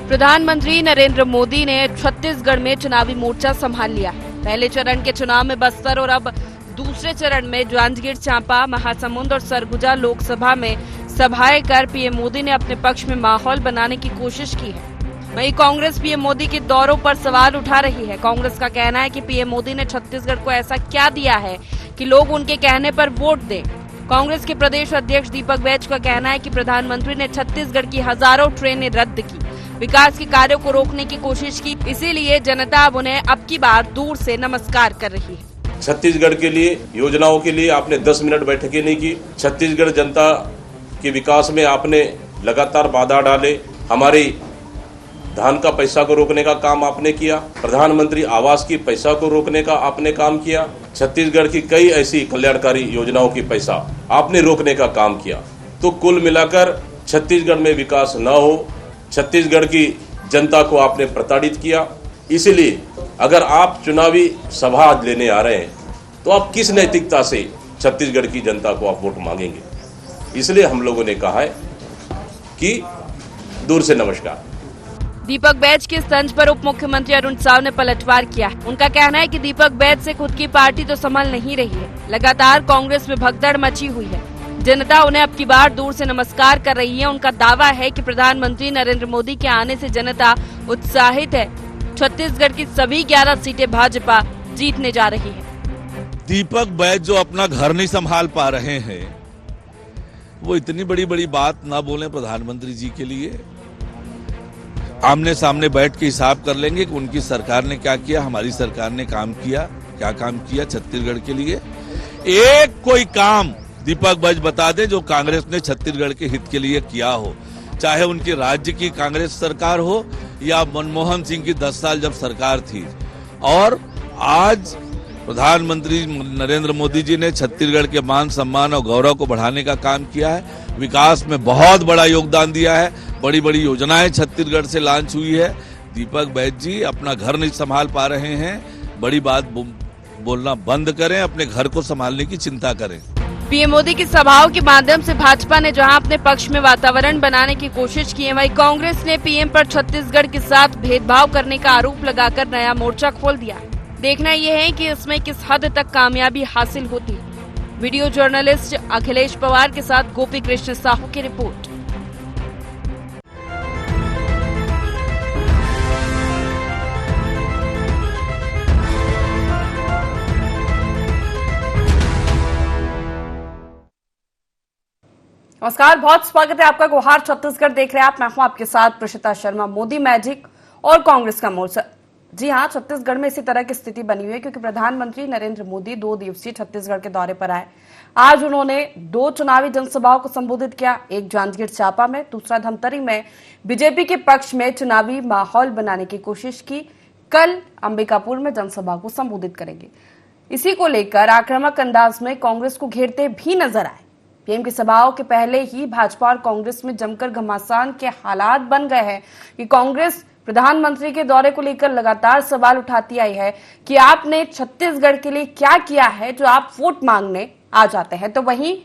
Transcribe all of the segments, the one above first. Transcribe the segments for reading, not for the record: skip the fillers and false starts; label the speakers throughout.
Speaker 1: प्रधानमंत्री नरेंद्र मोदी ने छत्तीसगढ़ में चुनावी मोर्चा संभाल लिया है। पहले चरण के चुनाव में बस्तर और अब दूसरे चरण में जांजगीर चांपा, महासमुंद और सरगुजा लोकसभा में सभाएं कर पीएम मोदी ने अपने पक्ष में माहौल बनाने की कोशिश की है। वहीं कांग्रेस पीएम मोदी के दौरों पर सवाल उठा रही है। कांग्रेस का कहना है कि पीएम मोदी ने छत्तीसगढ़ को ऐसा क्या दिया है कि लोग उनके कहने पर वोट दें। कांग्रेस के प्रदेश अध्यक्ष दीपक बैज का कहना है कि प्रधानमंत्री ने छत्तीसगढ़ की हजारों ट्रेनें रद्द की, विकास के कार्यों को रोकने की कोशिश की, इसीलिए जनता अब उन्हें अब की बार दूर से नमस्कार कर रही है।
Speaker 2: छत्तीसगढ़ के लिए योजनाओं के लिए आपने 10 मिनट बैठकें नहीं की। छत्तीसगढ़ जनता के विकास में आपने लगातार बाधा डाले। हमारी धान का पैसा को रोकने का काम आपने किया। प्रधानमंत्री आवास की पैसा को रोकने का आपने काम किया। छत्तीसगढ़ की कई ऐसी कल्याणकारी योजनाओं की पैसा आपने रोकने का काम किया। तो कुल मिलाकर छत्तीसगढ़ में विकास न हो, छत्तीसगढ़ की जनता को आपने प्रताड़ित किया। इसलिए अगर आप चुनावी सभा लेने आ रहे हैं तो आप किस नैतिकता से छत्तीसगढ़ की जनता को आप वोट मांगेंगे? इसलिए हम लोगों ने कहा है कि दूर से नमस्कार।
Speaker 1: दीपक बैज के तंज पर उप मुख्यमंत्री अरुण साव ने पलटवार किया है। उनका कहना है कि दीपक बैज से खुद की पार्टी तो संभल नहीं रही है। लगातार कांग्रेस में भगदड़ मची हुई है। जनता उन्हें अब की बार दूर से नमस्कार कर रही है। उनका दावा है कि प्रधानमंत्री नरेंद्र मोदी के आने से जनता उत्साहित है। छत्तीसगढ़ की सभी 11 सीटें भाजपा जीतने जा रही है।
Speaker 3: दीपक बैज जो अपना घर नहीं संभाल पा रहे हैं, वो इतनी बड़ी बड़ी बात ना बोले प्रधानमंत्री जी के लिए। आमने सामने बैठ के हिसाब कर लेंगे कि उनकी सरकार ने क्या किया, हमारी सरकार ने काम किया, क्या काम किया छत्तीसगढ़ के लिए। एक कोई काम दीपक बैज बता दे जो कांग्रेस ने छत्तीसगढ़ के हित के लिए किया हो, चाहे उनके राज्य की कांग्रेस सरकार हो या मनमोहन सिंह की 10 साल जब सरकार थी। और आज प्रधानमंत्री नरेंद्र मोदी जी ने छत्तीसगढ़ के मान सम्मान और गौरव को बढ़ाने का काम किया है। विकास में बहुत बड़ा योगदान दिया है। बड़ी बड़ी योजनाएं छत्तीसगढ़ से लॉन्च हुई है। दीपक बैज जी अपना घर नहीं संभाल पा रहे हैं। बड़ी बात बोलना बंद करें, अपने घर को संभालने की चिंता करें।
Speaker 1: पीएम मोदी की सभाओं के माध्यम से भाजपा ने जहां अपने पक्ष में वातावरण बनाने की कोशिश की है, वहीं कांग्रेस ने पीएम पर छत्तीसगढ़ के साथ भेदभाव करने का आरोप लगाकर नया मोर्चा खोल दिया। देखना यह है कि इसमें किस हद तक कामयाबी हासिल होती है। वीडियो जर्नलिस्ट अखिलेश पवार के साथ गोपी कृष्ण साहू की रिपोर्ट। नमस्कार, बहुत स्वागत है आपका। गुहार छत्तीसगढ़ देख रहे हैं आप। मैं हूं आपके साथ प्रशिता शर्मा। मोदी मैजिक और कांग्रेस का मोर्चा। जी हां, छत्तीसगढ़ में इसी तरह की स्थिति बनी हुई है क्योंकि प्रधानमंत्री नरेंद्र मोदी 2 दिवसीय छत्तीसगढ़ के दौरे पर आए। आज उन्होंने 2 चुनावी जनसभाओं को संबोधित किया, एक जांजगीर चांपा में, दूसरा धमतरी में बीजेपी के पक्ष में चुनावी माहौल बनाने की कोशिश की। कल अंबिकापुर में जनसभा को संबोधित करेंगे। इसी को लेकर आक्रामक अंदाज में कांग्रेस को घेरते भी नजर आए। पीएम की सभाओं के पहले ही भाजपा और कांग्रेस में जमकर घमासान के हालात बन गए हैं कि कांग्रेस प्रधानमंत्री के दौरे को लेकर लगातार सवाल उठाती आई है कि आपने छत्तीसगढ़ के लिए क्या किया है जो आप वोट मांगने आ जाते हैं। तो वहीं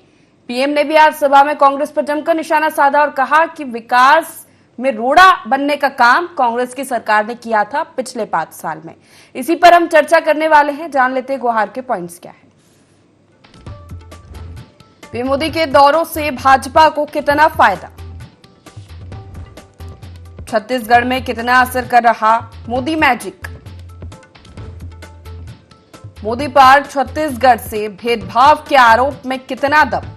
Speaker 1: पीएम ने भी आज सभा में कांग्रेस पर जमकर निशाना साधा और कहा कि विकास में रोड़ा बनने का काम कांग्रेस की सरकार ने किया था पिछले 5 साल में। इसी पर हम चर्चा करने वाले हैं। जान लेते हैं गुहार के पॉइंट्स क्या है। पीएम मोदी के दौरों से भाजपा को कितना फायदा, छत्तीसगढ़ में कितना असर कर रहा मोदी मैजिक, मोदी पर छत्तीसगढ़ से भेदभाव के आरोप में कितना दम,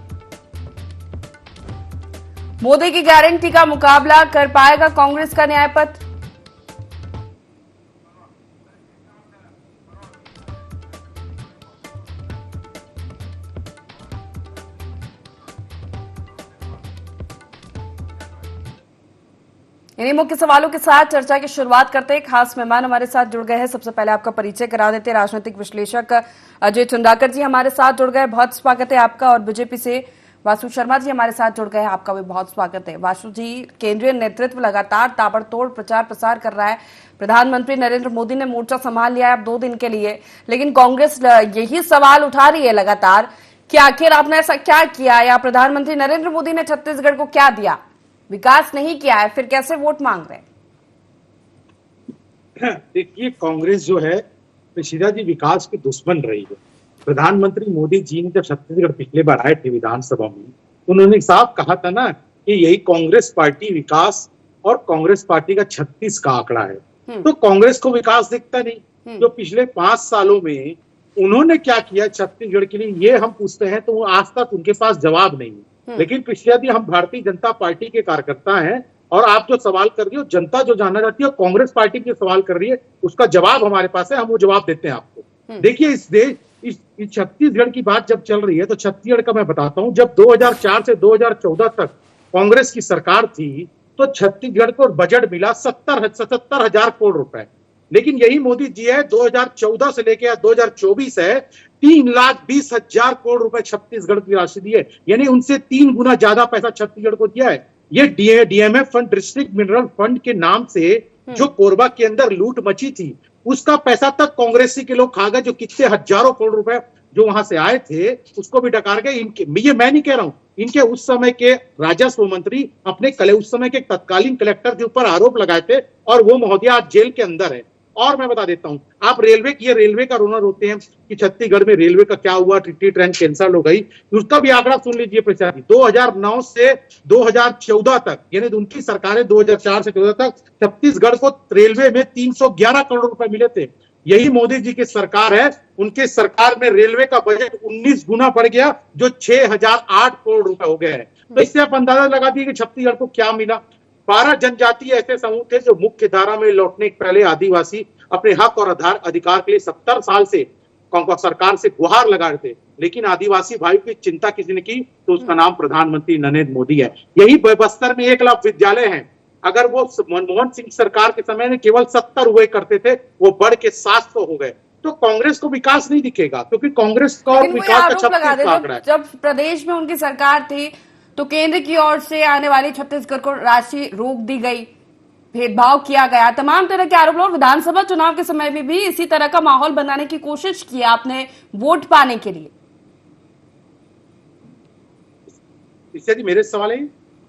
Speaker 1: मोदी की गारंटी का मुकाबला कर पाएगा कांग्रेस का न्याय पत्र। इन्हीं मुख्य सवालों के साथ चर्चा की शुरुआत करते हैं। खास मेहमान हमारे साथ जुड़ गए हैं। सबसे पहले आपका परिचय करा देते हैं। राजनीतिक विश्लेषक अजय चुंडाकर जी हमारे साथ जुड़ गए, बहुत स्वागत है आपका। और बीजेपी से वासु शर्मा जी हमारे साथ जुड़ गए हैं, आपका भी बहुत स्वागत है। वासु जी, केंद्रीय नेतृत्व लगातार ताबड़तोड़ प्रचार प्रसार कर रहा है। प्रधानमंत्री नरेंद्र मोदी ने मोर्चा संभाल लिया है अब 2 दिन के लिए, लेकिन कांग्रेस यही सवाल उठा रही है लगातार कि आखिर आपने ऐसा क्या किया या प्रधानमंत्री नरेंद्र मोदी ने छत्तीसगढ़ को क्या दिया, विकास नहीं किया है, फिर कैसे वोट मांग रहे हैं?
Speaker 4: देखिए, कांग्रेस जो है सीधा जी विकास की दुश्मन रही है। प्रधानमंत्री मोदी जी ने जब छत्तीसगढ़ पिछले बार आए थे विधानसभा में, उन्होंने साफ कहा था ना कि यही कांग्रेस पार्टी विकास और कांग्रेस पार्टी का 36 का आंकड़ा है। तो कांग्रेस को विकास दिखता नहीं। जो पिछले 5 सालों में उन्होंने क्या किया छत्तीसगढ़ के लिए, ये हम पूछते हैं तो आज तक उनके पास जवाब नहीं है। लेकिन पिछले दिन हम भारतीय जनता पार्टी के कार्यकर्ता हैं और आप जो सवाल कर रही हो, जनता जो जानना चाहती है, कांग्रेस पार्टी के सवाल कर रही है, उसका जवाब हमारे पास है, हम वो जवाब देते हैं आपको। देखिए, इस छत्तीसगढ़ की बात जब चल रही है तो छत्तीसगढ़ का मैं बताता हूं, जब 2004 से 2014 तक कांग्रेस की सरकार थी तो छत्तीसगढ़ को बजट मिला 77,000 करोड़ रुपए। लेकिन यही मोदी जी है 2014 से लेकर 2024 है 3,20,000 करोड़ रुपए छत्तीसगढ़ की राशि दी है, यानी उनसे 3 गुना ज्यादा पैसा छत्तीसगढ़ को दिया है। ये DMF fund, district mineral fund के नाम से जो कोरबा के अंदर लूट मची थी, उसका पैसा तक कांग्रेसी के लोग खा गए। जो कितने हजारों करोड़ रुपए जो वहां से आए थे उसको भी डकार गए। ये मैं नहीं कह रहा हूं, इनके उस समय के राजस्व मंत्री अपने उस समय के तत्कालीन कलेक्टर के ऊपर आरोप लगाए थे और वो महोदया आज जेल के अंदर है। और मैं बता देता हूं, आप रेलवे का रोना रोते हैं कि छत्तीसगढ़ में रेलवे का क्या हुआ, ट्रेन कैंसिल हो गई। उसका भी आंकड़ा सुन लीजिए प्रसाद जी, 2009 से 2014 तक, यानी उनकी सरकारें 2004 से 2014 तक छत्तीसगढ़ को रेलवे में 311 करोड़ रुपए मिले थे। यही मोदी जी की सरकार है, उनके सरकार में रेलवे का बजट 19 गुना बढ़ गया, जो 6,008 करोड़ रुपए हो गए हैं। तो इससे आप अंदाजा लगा दिए कि छत्तीसगढ़ को क्या मिला। 12 जनजातीय ऐसे समूह थे जो मुख्य धारा में लौटने के पहले आदिवासी अपने हक और अधिकार के लिए 70 साल से सरकार से गुहार लगा रहे थे, लेकिन आदिवासी भाई की चिंता किसी ने की तो उसका नाम प्रधानमंत्री नरेंद्र मोदी है। यही बस्तर में 1 लाख विद्यालय हैं, अगर वो मनमोहन सिंह सरकार के समय में केवल 70 हुए करते थे, वो बढ़ के 700 हो गए। तो कांग्रेस को विकास नहीं दिखेगा, क्योंकि कांग्रेस का विकास का 36 का आंकड़ा है।
Speaker 1: जब प्रदेश में उनकी सरकार थी तो केंद्र की ओर से आने वाली छत्तीसगढ़ को राशि रोक दी गई, भेदभाव किया गया, तमाम तरह के आरोप और विधानसभा चुनाव के समय में भी इसी तरह का माहौल बनाने की कोशिश की आपने वोट पाने के लिए।
Speaker 4: इससे जी मेरे सवाल है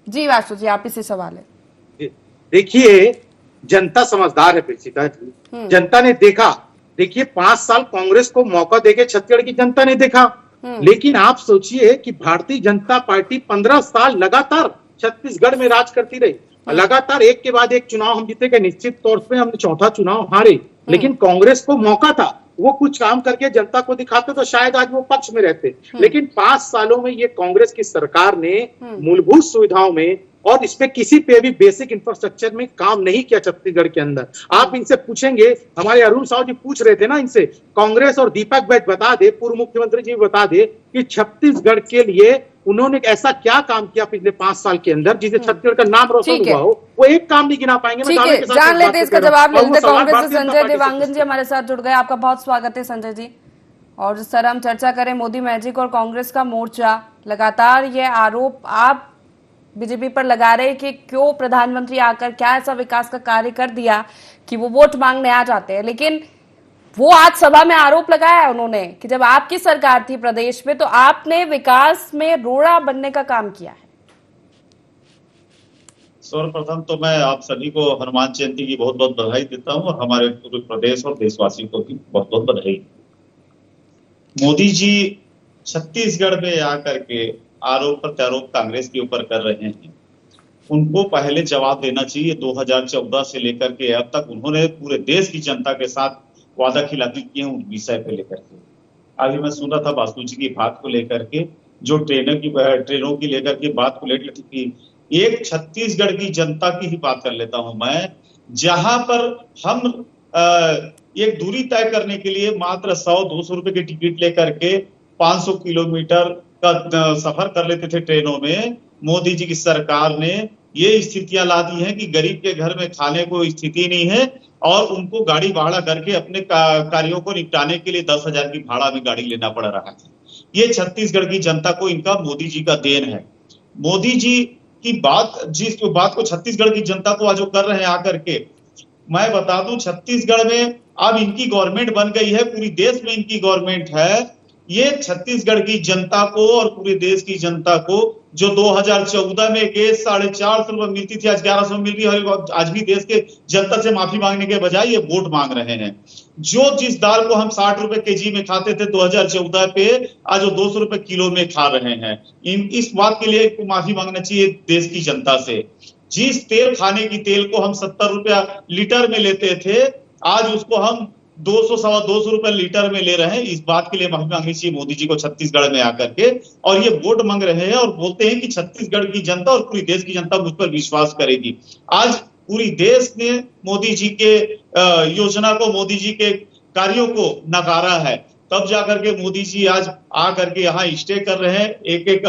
Speaker 1: जी वासु जी, आप इसी सवाल है।
Speaker 4: देखिए, जनता समझदार है प्रीतिका जी, जनता ने देखा। देखिए, 5 साल कांग्रेस को मौका देके छत्तीसगढ़ की जनता ने देखा, लेकिन आप सोचिए कि भारतीय जनता पार्टी 15 साल लगातार छत्तीसगढ़ में राज करती रही। लगातार एक के बाद एक चुनाव हम जीते गए, निश्चित तौर पे हमने चौथा चुनाव हारे, लेकिन कांग्रेस को मौका था, वो कुछ काम करके जनता को दिखाते तो शायद आज वो पक्ष में रहते। लेकिन 5 सालों में ये कांग्रेस की सरकार ने मूलभूत सुविधाओं में और इस पे किसी पे भी बेसिक इंफ्रास्ट्रक्चर में काम नहीं किया छत्तीसगढ़ के अंदर। आप इनसे पूछेंगे, हमारे अरुण साहु जी पूछ रहे थे ना इनसे, कांग्रेस और दीपक बैठ बता दे, पूर्व मुख्यमंत्री जी बता दे कि छत्तीसगढ़ के लिए उन्होंने ऐसा क्या काम किया पिछले 5 साल के अंदर जिसे छत्तीसगढ़ का नाम रोशन हुआ हो। वो एक काम नहीं गिना पाएंगे।
Speaker 1: ठीक है, जान लेते हैं इसका जवाब ले लेते। कांग्रेस से संजय देवांगन जी हमारे साथ जुड़ गए, आपका बहुत स्वागत है संजय जी। और जिस तरह हम चर्चा करें मोदी मैजिक और कांग्रेस का मोर्चा, लगातार ये आरोप आप बीजेपी पर लगा रहे कि क्यों प्रधानमंत्री आकर क्या ऐसा विकास का कार्य कर दिया कि वो वोट मांगने आ जाते हैं। लेकिन वो आज सभा में आरोप लगाया उन्होंने कि जब आपकी सरकार थी प्रदेश में तो आपने विकास में रोड़ा बनने का काम किया है।
Speaker 5: सर्वप्रथम तो मैं आप सभी को हनुमान जयंती की बहुत बहुत बधाई देता हूं और हमारे पूरे प्रदेश और देशवासियों को भी बहुत बहुत बधाई। मोदी जी छत्तीसगढ़ में आकर के आरोप प्रत्यारोप कांग्रेस के ऊपर कर रहे हैं, उनको पहले जवाब देना चाहिए। 2014 से लेकर के अब तक उन्होंने पूरे देश की जनता के साथ वादा खिलाफी किए हैं उस विषय पे लेकर के। अभी मैं सुना था वासु जी की बात को लेकर के, जो ट्रेनों की लेकर के बात को लेकर की, एक छत्तीसगढ़ की जनता की ही बात कर लेता हूं मैं, जहां पर हम एक दूरी तय करने के लिए मात्र 100-200 रुपए की टिकट लेकर के 500 किलोमीटर का सफर कर लेते थे ट्रेनों में। मोदी जी की सरकार ने ये स्थितियां ला दी हैं कि गरीब के घर में खाने को स्थिति नहीं है और उनको गाड़ी भाड़ा करके अपने कार्यों को निपटाने के लिए 10,000 की भाड़ा में गाड़ी लेना पड़ रहा है। ये छत्तीसगढ़ की जनता को इनका मोदी जी का देन है। मोदी जी की बात, जिस बात को छत्तीसगढ़ की जनता को आज कर रहे हैं आकर के, मैं बता दूं छत्तीसगढ़ में अब इनकी गवर्नमेंट बन गई है, पूरी देश में इनकी गवर्नमेंट है। ये छत्तीसगढ़ की जनता को और पूरे देश की जनता को जो 2014 में गैस 450 रुपए मिलती थी, आज 1100 मिल रही है। और आज भी देश के जनता से माफी मांगने के बजाय ये वोट मांग रहे हैं। जो जिस दाल को हम 60 रुपए केजी में खाते थे 2014 पे, आज वो 200 रुपए किलो में खा रहे हैं। इस बात के लिए माफी मांगना चाहिए देश की जनता से। जिस तेल खाने की तेल को हम 70 रुपया लीटर में लेते थे, आज उसको हम 200 सवा 200 रुपए लीटर में ले रहे हैं। इस बात के लिए माफी मांगनी चाहिए मोदी जी को छत्तीसगढ़ में आकर के। और ये वोट मांग रहे हैं और बोलते हैं कि छत्तीसगढ़ की जनता और पूरी देश की जनता मुझ पर विश्वास करेगी। आज पूरी देश ने मोदी जी के योजना को, मोदी जी के कार्यों को नकारा है। तब जाकर के मोदी जी आज आकर के यहाँ स्टे कर रहे हैं। एक एक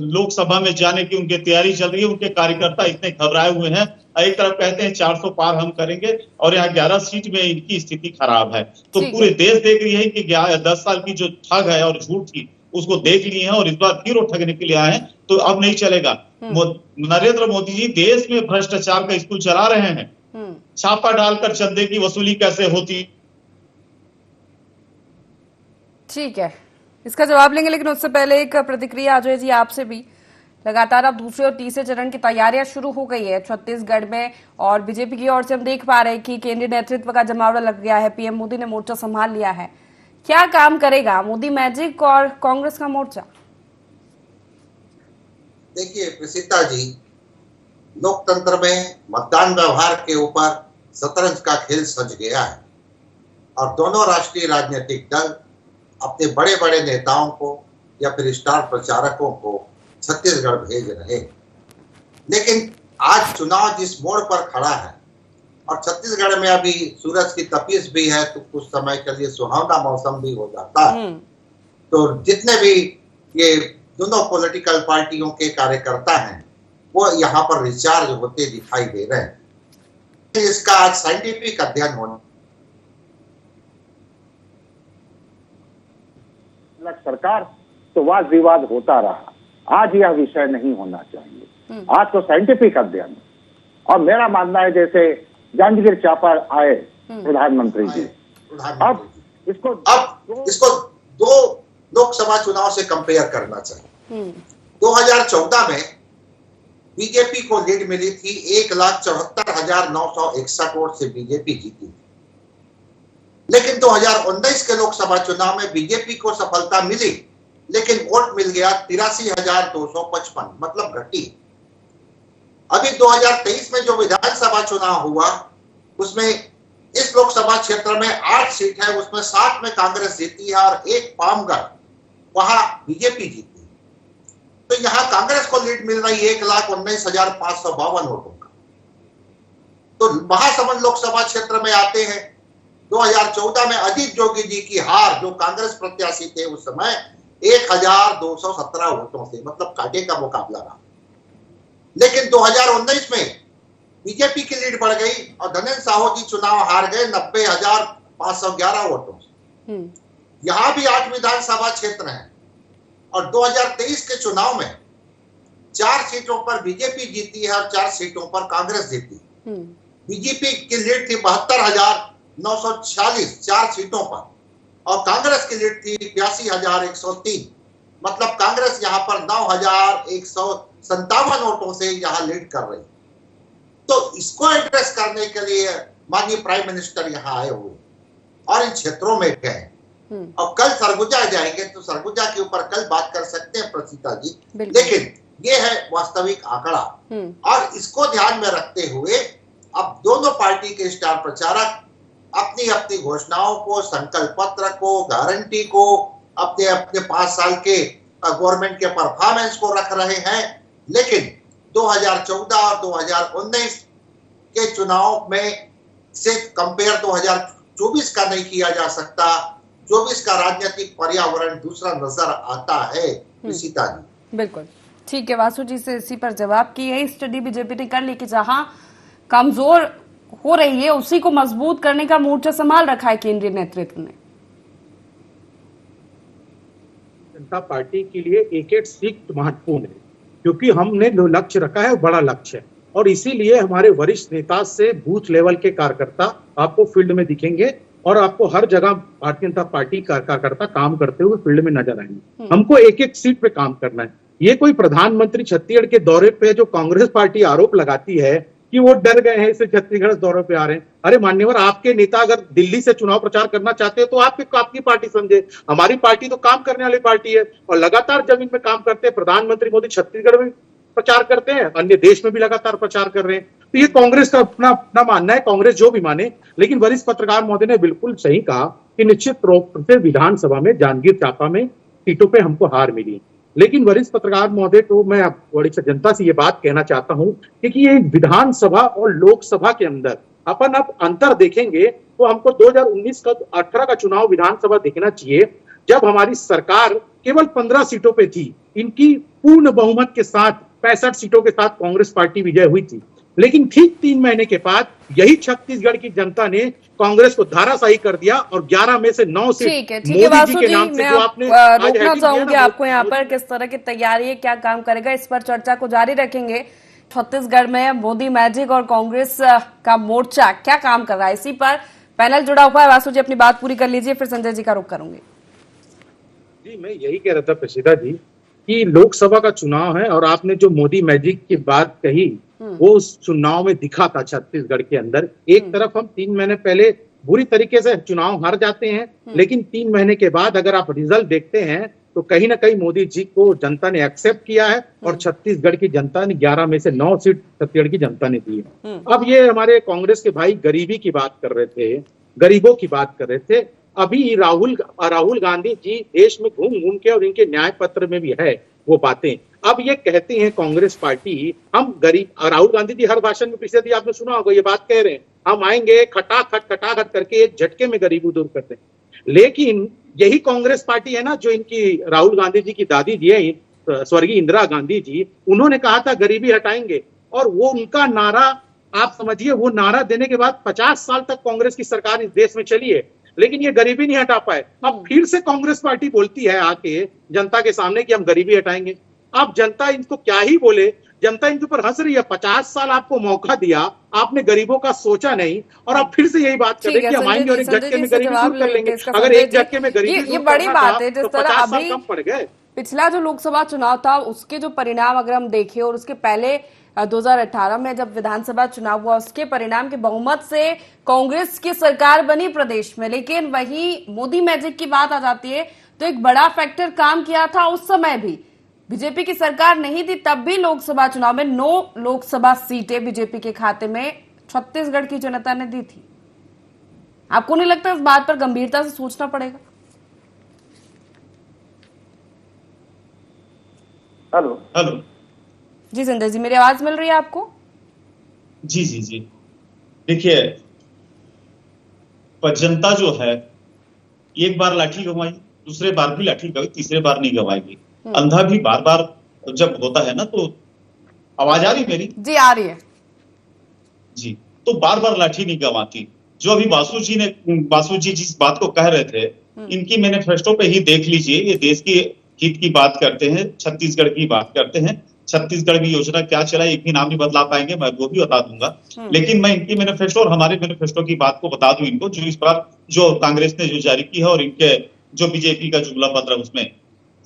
Speaker 5: लोकसभा में जाने की उनकी तैयारी चल रही है। उनके कार्यकर्ता इतने घबराए हुए हैं। एक तरफ कहते हैं 400 पार हम करेंगे और यहाँ 11 सीट में इनकी स्थिति खराब है। तो पूरे देश देख रही है कि 10 साल की जो ठग है और झूठ थी उसको देख लिए हैं और इस बार फिर वो ठगने के लिए आए हैं। तो अब नहीं चलेगा। नरेंद्र मोदी जी देश में भ्रष्टाचार का स्कूल चला रहे हैं। छापा डालकर चंदे की वसूली कैसे होती।
Speaker 1: ठीक है, इसका जवाब लेंगे, लेकिन उससे पहले एक प्रतिक्रिया अजय जी आपसे भी। लगातार अब दूसरे और तीसरे चरण की तैयारियां शुरू हो गई है छत्तीसगढ़ में, और बीजेपी की ओर से हम देख पा रहे हैं कि केंद्रीय नेतृत्व का जमावड़ा लग गया है। पीएम मोदी ने मोर्चा संभाल लिया है। क्या काम करेगा मोदी मैजिक और कांग्रेस का मोर्चा?
Speaker 6: देखिए प्रसिद्धा जी, लोकतंत्र में मतदान व्यवहार के ऊपर शतरंज का खेल सज गया है और दोनों राष्ट्रीय राजनीतिक दल अपने बड़े बड़े नेताओं को या फिर स्टार प्रचारकों को छत्तीसगढ़ भेज रहे हैं। लेकिन आज चुनाव जिस मोड़ पर खड़ा है और छत्तीसगढ़ में अभी सूरज की तपिश भी है, तो कुछ समय के लिए सुहावना मौसम भी हो जाता है। तो जितने भी ये दोनों पॉलिटिकल पार्टियों के कार्यकर्ता हैं वो यहाँ पर रिचार्ज होते दिखाई दे रहे हैं। इसका आज साइंटिफिक अध्ययन होना।
Speaker 7: सरकार तो वाद विवाद होता रहा, आज यह विषय नहीं होना चाहिए। आज तो साइंटिफिक अध्ययन। और मेरा मानना है जैसे जांजगीर चांपा आए प्रधानमंत्री जी, अब
Speaker 6: इसको दो लोकसभा चुनाव से कंपेयर करना चाहिए। 2014 में बीजेपी को लीड मिली थी, 1,74,961 वोट से बीजेपी जीती। लेकिन 2019 के लोकसभा चुनाव में बीजेपी को सफलता मिली, लेकिन वोट मिल गया 83,255, मतलब घटी। अभी 2023 में जो विधानसभा चुनाव हुआ उसमें इस लोकसभा क्षेत्र में 8 सीट है, उसमें 7 में कांग्रेस जीती है और 1 पामगढ़ वहां बीजेपी जीती। तो यहां कांग्रेस को लीड मिल रही है 1,19,552 वोटों का। तो महासमुंद लोकसभा क्षेत्र में आते हैं 2014 में अजीत जोगी जी की हार, जो कांग्रेस प्रत्याशी थे उस समय, 1,217 वोटों से, मतलब कांटे का मुकाबला रहा। लेकिन 2019 में बीजेपी की लीड बढ़ गई और धनेन्द्र साहू जी चुनाव हार गए 90,511 वोटों से। यहां भी 8 विधानसभा क्षेत्र हैं और 2023 के चुनाव में 4 सीटों पर बीजेपी जीती है और 4 सीटों पर कांग्रेस जीती। बीजेपी की लीड थी 72,946 4 सीटों पर और कांग्रेस की लीड थी 82,103, मतलब कांग्रेस यहां पर 9,157 वोटों से यहां लीड कर रही। तो इसको एड्रेस करने के लिए माननीय प्राइम मिनिस्टर यहां आए हुए और इन क्षेत्रों में गए और कल सरगुजा जाएंगे, तो सरगुजा के ऊपर कल बात कर सकते हैं प्रसीता जी। लेकिन ये है वास्तविक आंकड़ा और इसको ध्यान में रखते हुए अब दोनों पार्टी के स्टार प्रचारक अपनी अपनी घोषणाओं को, संकल्प पत्र को, गारंटी को, अपने अपने 5 साल के गवर्नमेंट के परफॉर्मेंस को रख रहे हैं। लेकिन 2014 और 2019 के चुनाव में से कंपेयर 2024 का नहीं किया जा सकता। 24 का राजनीतिक पर्यावरण दूसरा नजर आता है। सीता जी
Speaker 1: बिल्कुल ठीक है, वासु जी से इसी पर जवाब की है। स्टडी बीजेपी ने कर ली कि जहां कमजोर हो रही है उसी को मजबूत करने का मोर्चा संभाल रखा है केंद्रीय नेतृत्व ने।
Speaker 4: जनता पार्टी के लिए एक सीट महत्वपूर्ण है क्योंकि हमने जो लक्ष्य रखा है बड़ा लक्ष्य है और इसीलिए हमारे वरिष्ठ नेता से बूथ लेवल के कार्यकर्ता आपको फील्ड में दिखेंगे और आपको हर जगह भारतीय जनता पार्टी कार्यकर्ता काम करते हुए फील्ड में नजर आएंगे। हमको एक सीट पे काम करना है। ये कोई प्रधानमंत्री छत्तीसगढ़ के दौरे पे जो कांग्रेस पार्टी आरोप लगाती है कि वो डर गए हैं, इसे छत्तीसगढ़ दौरे पे आ रहे हैं। अरे मान्यवर, आपके नेता अगर दिल्ली से चुनाव प्रचार करना चाहते हैं तो आपकी पार्टी समझे। हमारी पार्टी तो काम करने वाली पार्टी है और लगातार जमीन में काम करते हैं। प्रधानमंत्री मोदी छत्तीसगढ़ में प्रचार करते हैं, अन्य देश में भी लगातार प्रचार कर रहे हैं। तो ये कांग्रेस का अपना मानना है, कांग्रेस जो भी माने। लेकिन वरिष्ठ पत्रकार महोदय ने बिल्कुल सही कहा कि निश्चित रूप से विधानसभा में जांजगीर चांपा में सीटों पे हमको हार मिली। लेकिन वरिष्ठ पत्रकार महोदय को मैं बड़ी जनता से ये बात कहना चाहता हूं कि ये विधानसभा और लोकसभा के अंदर अपन अब अंतर देखेंगे तो हमको 2019 का 18 का चुनाव विधानसभा देखना चाहिए, जब हमारी सरकार केवल 15 सीटों पे थी। इनकी पूर्ण बहुमत के साथ 65 सीटों के साथ कांग्रेस पार्टी विजय हुई थी। लेकिन ठीक 3 महीने के बाद यही छत्तीसगढ़ की जनता ने कांग्रेस को धाराशाही कर दिया और 11 में से 9 सीट
Speaker 1: ठीक है वासु जी, मैं रोकना चाहूंगी आपको यहाँ पर। किस तरह की तैयारी है, क्या काम करेगा, इस पर चर्चा को जारी रखेंगे। छत्तीसगढ़ में मोदी मैजिक और कांग्रेस का मोर्चा क्या काम कर रहा है, इसी पर पैनल जुड़ा हुआ है। वासु जी अपनी बात पूरी कर लीजिए, फिर संजय जी का रुख करूंगी।
Speaker 4: जी, मैं यही कह रहा था प्रसिद्धा जी कि लोकसभा का चुनाव है और आपने जो मोदी मैजिक की बात कही वो उस चुनाव में दिखा था छत्तीसगढ़ के अंदर। एक तरफ हम 3 महीने पहले बुरी तरीके से चुनाव हार जाते हैं, लेकिन 3 महीने के बाद अगर आप रिजल्ट देखते हैं तो कहीं ना कहीं मोदी जी को जनता ने एक्सेप्ट किया है और छत्तीसगढ़ की जनता ने 11 में से 9 सीट छत्तीसगढ़ की जनता ने दी है। अब ये हमारे कांग्रेस के भाई गरीबी की बात कर रहे थे, गरीबों की बात कर रहे थे। अभी राहुल गांधी जी देश में घूम घूम के, और इनके न्याय पत्र में भी है वो बातें, अब ये कहते हैं कांग्रेस पार्टी हम गरीब, राहुल गांधी जी हर भाषण में पिछले दिन आपने सुना होगा ये बात कह रहे हैं, हम आएंगे खटाखट करके एक झटके में गरीबी दूर करते हैं। लेकिन यही कांग्रेस पार्टी है ना जो इनकी राहुल गांधी जी की दादी जी है स्वर्गीय इंदिरा गांधी जी, उन्होंने कहा था गरीबी हटाएंगे, और वो उनका नारा आप समझिए, वो नारा देने के बाद 50 साल तक कांग्रेस की सरकार इस देश में चली है, लेकिन ये गरीबी नहीं हटा पाए। अब फिर से कांग्रेस पार्टी बोलती है आके जनता के सामने कि हम गरीबी हटाएंगे। अब जनता इनको क्या ही बोले, जनता इनके ऊपर हंस रही है। 50 साल आपको मौका दिया, आपने गरीबों का सोचा नहीं, और अब फिर से यही बात करें कि हम आएंगे और एक झटके में गरीबी दूर कर लेंगे। अगर एक झटके में गरीबी
Speaker 1: ये बड़ी बात है, जिस तरह
Speaker 4: 50 साल
Speaker 1: अभी
Speaker 4: कम पड़ गए।
Speaker 1: पिछला जो लोकसभा चुनाव था उसके जो परिणाम अगर हम देखें, और उसके पहले 2018 में जब विधानसभा चुनाव हुआ उसके परिणाम के बहुमत से कांग्रेस की सरकार बनी प्रदेश में। लेकिन वही मोदी मैजिक की बात आ जाती है तो एक बड़ा फैक्टर काम किया था उस समय भी, बीजेपी की सरकार नहीं थी तब भी लोकसभा चुनाव में 9 लोकसभा सीटें बीजेपी के खाते में छत्तीसगढ़ की जनता ने दी थी। आपको नहीं लगता इस बात पर गंभीरता से सोचना पड़ेगा?
Speaker 5: हेलो
Speaker 1: जी संजय जी, मेरी आवाज मिल रही है आपको?
Speaker 5: जी देखिए, जनता जो है एक बार लाठी गंवाई, दूसरे बार भी लाठी गंवाई, तीसरे बार नहीं गंवाएगी। अंधा भी बार बार जब होता है ना, तो आवाज आ रही मेरी?
Speaker 1: जी आ रही है
Speaker 5: जी। तो बार बार लाठी नहीं गंवाती। जो अभी बासु जी जिस बात को कह रहे थे, इनकी मैनिफेस्टो पे ही देख लीजिए। ये देश की हित की बात करते हैं, छत्तीसगढ़ की बात करते हैं। छत्तीसगढ़ की योजना क्या चला, एक भी नाम नहीं बदला पाएंगे, मैं वो भी बता दूंगा। लेकिन मैं इनकी मैनिफेस्टो और हमारे मैनिफेस्टो की बात को बता दूं इनको, जो इस बार जो कांग्रेस ने जो जारी की है और इनके जो बीजेपी का जुमला पत्र है उसमें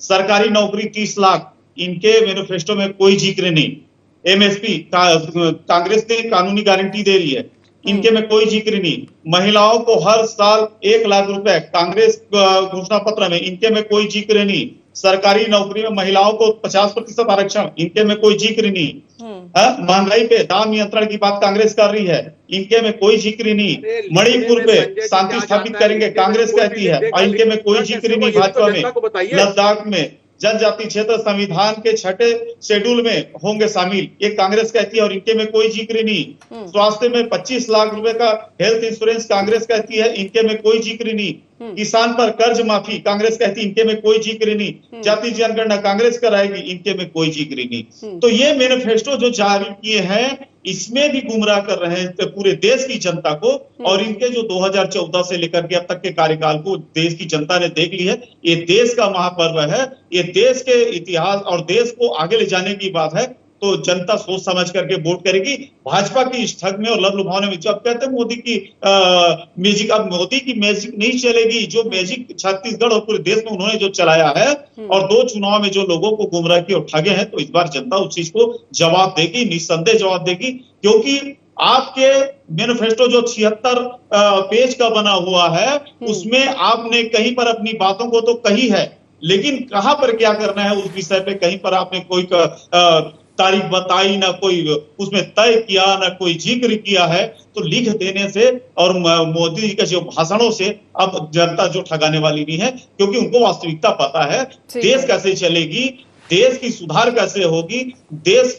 Speaker 5: सरकारी नौकरी 30 लाख, इनके मैनिफेस्टो में कोई जिक्र नहीं। एमएसपी कांग्रेस ने कानूनी गारंटी दे रही है, इनके में कोई जिक्र नहीं। महिलाओं को हर साल 1 लाख रुपए कांग्रेस घोषणा पत्र में, इनके में कोई जिक्र नहीं। सरकारी नौकरी में महिलाओं को 50% आरक्षण, इनके में कोई जिक्र नहीं। महंगाई पे दाम नियंत्रण की बात कांग्रेस कर रही है, इनके में कोई जिक्र नहीं। मणिपुर पे शांति स्थापित करेंगे कांग्रेस कहती है, और इनके में कोई जिक्र नहीं। भाजपा में लद्दाख में जनजाति क्षेत्र संविधान के 6ठे शेड्यूल में होंगे शामिल, ये कांग्रेस कहती है, और इनके में कोई जिक्र नहीं। स्वास्थ्य में 25 लाख रुपए का हेल्थ इंश्योरेंस कांग्रेस कहती है, इनके में कोई जिक्र नहीं। किसान पर कर्ज माफी कांग्रेस कहती है, इनके में कोई जिक्र नहीं। जाति जनगणना कांग्रेस कराएगी, इनके में कोई जिक्र नहीं। तो ये मैनिफेस्टो जो जारी किए हैं इसमें भी गुमराह कर रहे हैं पूरे देश की जनता को, और इनके जो 2014 से लेकर के अब तक के कार्यकाल को देश की जनता ने देख ली है। ये देश का महापर्व है, ये देश के इतिहास और देश को आगे ले जाने की बात है। तो जनता सोच समझ करके वोट करेगी। भाजपा की इस ठग में और लव लुभावने में, जब कहते हैं मोदी की मैजिक, अब मोदी की मैजिक नहीं चलेगी। जो मैजिक छत्तीसगढ़ और पूरे देश में उन्होंने जो चलाया है और 2 चुनाव में जो लोगों को गुमराह किया और ठगे हैं, तो इस बार जनता उस चीज को जवाब देगी, निस्संदेह जवाब देगी। क्योंकि आपके मैनिफेस्टो जो 76 पेज का बना हुआ है, उसमें आपने कहीं पर अपनी बातों को तो कही है, लेकिन कहां पर क्या करना है उस विषय पे कहीं पर आपने कोई तारीख बताई, ना कोई उसमें तय किया, ना कोई जिक्र किया है। तो लिख देने से और मोदी जी के जो भाषणों से अब जनता जो ठगाने वाली नहीं है, क्योंकि उनको वास्तविकता पता है देश कैसे चलेगी, देश की सुधार कैसे होगी, देश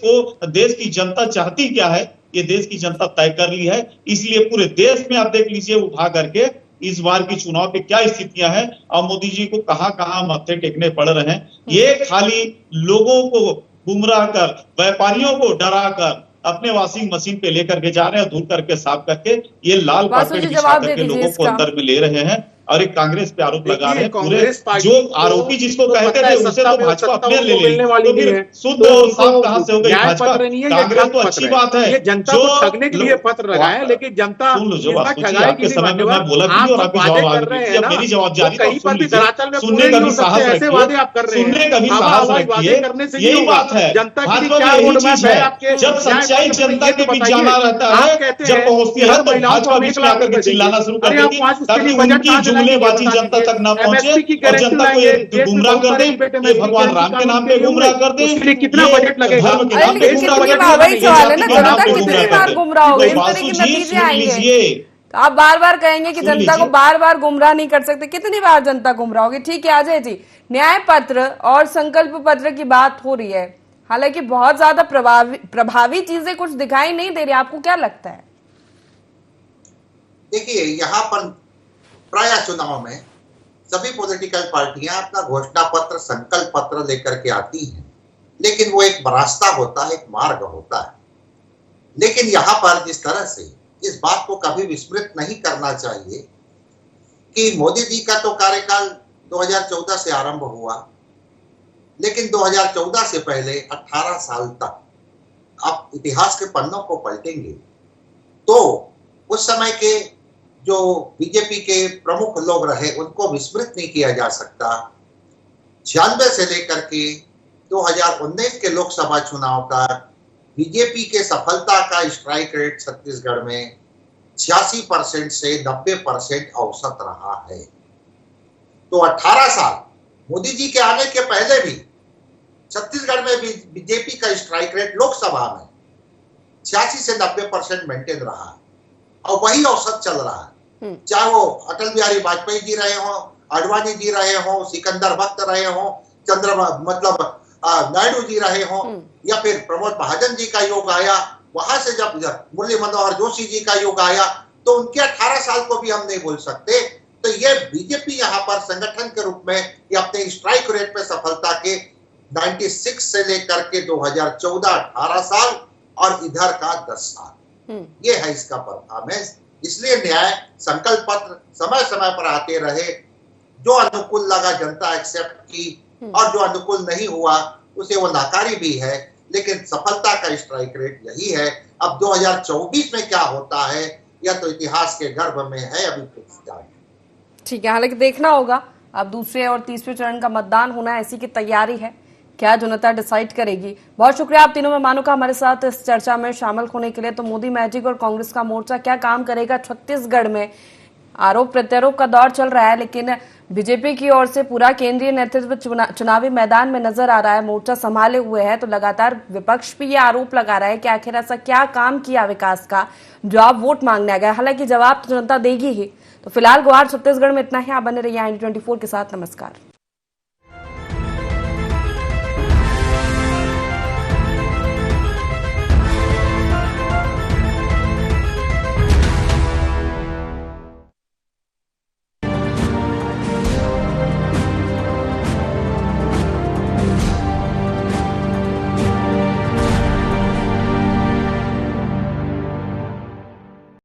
Speaker 5: की जनता चाहती क्या है, ये देश की जनता तय कर ली है। इसलिए पूरे देश में आप देख लीजिए उठा करके इस बार की चुनाव पे क्या स्थितियां हैं और मोदी जी को कहां मत्थे टेकने पड़ रहे हैं। ये खाली लोगों को गुमराह कर, व्यापारियों को डरा कर अपने वॉशिंग मशीन पे लेकर के जा रहे हैं, धुल करके साफ करके ये लाल कार्पेट बिछा करके लोगों को अंदर में ले रहे हैं और एक कांग्रेस पे आरोप लगा रहे हैं। पूरे जो आरोपी जिसको कहते थे उसे तो भाजपा अपने ले ली, तो फिर शुद्ध और साफ कहां से हो गई भाजपा? कांग्रेस तो अच्छी बात है,
Speaker 4: जनता को ठगने के लिए पत्र लगाए, लेकिन जनता
Speaker 5: सुन लो जो आपके समय में मैं बोला भी और आप जवाब आ रही, जब मेरी जवाब जारी तो सुन लीजिए, सुनने का भी साहस रखिए, सुनने का भी साहस रखिए। यही बात है, भाजपा में यही चीज है, जब सच्चाई जनता के बीच जाना रहता है, जब पहुंचती है तो भाजपा बीच में आकर के चिल्लाना शुरू कर देगी, ताकि उनकी जुमलेबाजी जनता तक ना पहुंचे और जनता को ये गुमराह कर दे, ये भगवान राम के नाम पे गुमराह कर दे,
Speaker 4: कितना बजट लगेगा,
Speaker 5: धर्म के नाम पे
Speaker 1: गुमराह हो गए, इस तरह के नतीजे आएंगे। तो आप बार बार कहेंगे कि जनता को बार बार गुमराह नहीं कर सकते, कितनी बार जनता गुमराह होगी? ठीक है अजय जी, न्याय पत्र और संकल्प पत्र की बात हो रही है, हालांकि बहुत ज्यादा प्रभावी चीजें कुछ दिखाई नहीं दे रही, आपको क्या लगता है?
Speaker 6: देखिए, यहाँ पर प्राय चुनाव में सभी पॉलिटिकल पार्टियां अपना घोषणा पत्र, संकल्प पत्र लेकर के आती हैं, लेकिन वो एक रास्ता होता है, एक मार्ग होता है। लेकिन यहाँ पर जिस तरह से इस बात को कभी विस्मृत नहीं करना चाहिए कि मोदी जी का तो कार्यकाल 2014 से आरंभ हुआ, लेकिन 2014 से पहले 18 साल तक आप इतिहास के पन्नों को पलटेंगे तो उस समय के जो बीजेपी के प्रमुख लोग रहे उनको विस्मृत नहीं किया जा सकता। 96 से लेकर के 2019 के लोकसभा चुनाव तक बीजेपी के सफलता का स्ट्राइक रेट छत्तीसगढ़ में 86% से 90% औसत रहा है। तो 18 साल मोदी जी के आने के पहले भी छत्तीसगढ़ में बीजेपी का स्ट्राइक रेट लोकसभा में 86 से 90% मेंटेन रहा है और वही औसत चल रहा है। चाहे वो अटल बिहारी वाजपेयी जी रहे हो, आडवाणी जी रहे हो, सिकंदर वक्त रहे हो, नायडू जी रहे हो, या फिर प्रमोद महाजन जी का योग आया, वहां से जब मुरली मनोहर जोशी जी का योग आया, तो उनके 18 साल को भी हम नहीं भूल सकते। तो ये बीजेपी यहाँ पर संगठन के रूप में ये अपने स्ट्राइक रेट पे सफलता के 96 से लेकर के 2014 18 साल और इधर का 10 साल, ये है इसका परफॉर्मेंस। इसलिए न्याय संकल्प पत्र समय समय पर आते रहे, जो अनुकूल लगा जनता एक्सेप्ट की और जो अनुकूल नहीं हुआ उसे वो नाकारी भी है, लेकिन सफलता का स्ट्राइक रेट यही है। अब 2024 में क्या होता है यह तो इतिहास के गर्भ में है, अभी फिक्स जाए।
Speaker 1: ठीक है, हालांकि देखना होगा, अब दूसरे और तीसरे चरण का मतदान होना है, ऐसी की तैयारी है, क्या जनता डिसाइड करेगी। बहुत शुक्रिया आप तीनों मेहमानों का हमारे साथ इस चर्चा में शामिल होने के लिए। तो मोदी मैजिक और कांग्रेस का मोर्चा क्या काम करेगा छत्तीसगढ़ में? आरोप प्रत्यारोप का दौर चल रहा है, लेकिन बीजेपी की ओर से पूरा केंद्रीय नेतृत्व चुनावी मैदान में नजर आ रहा है, मोर्चा संभाले हुए है। तो लगातार विपक्ष भी ये आरोप लगा रहा है कि आखिर ऐसा क्या काम किया विकास का जो आप वोट मांगने आ गए। हालांकि जवाब तो जनता देगी ही। तो फिलहाल गुहार छत्तीसगढ़ में इतना ही। आप बने रहिए IND24 के साथ। नमस्कार।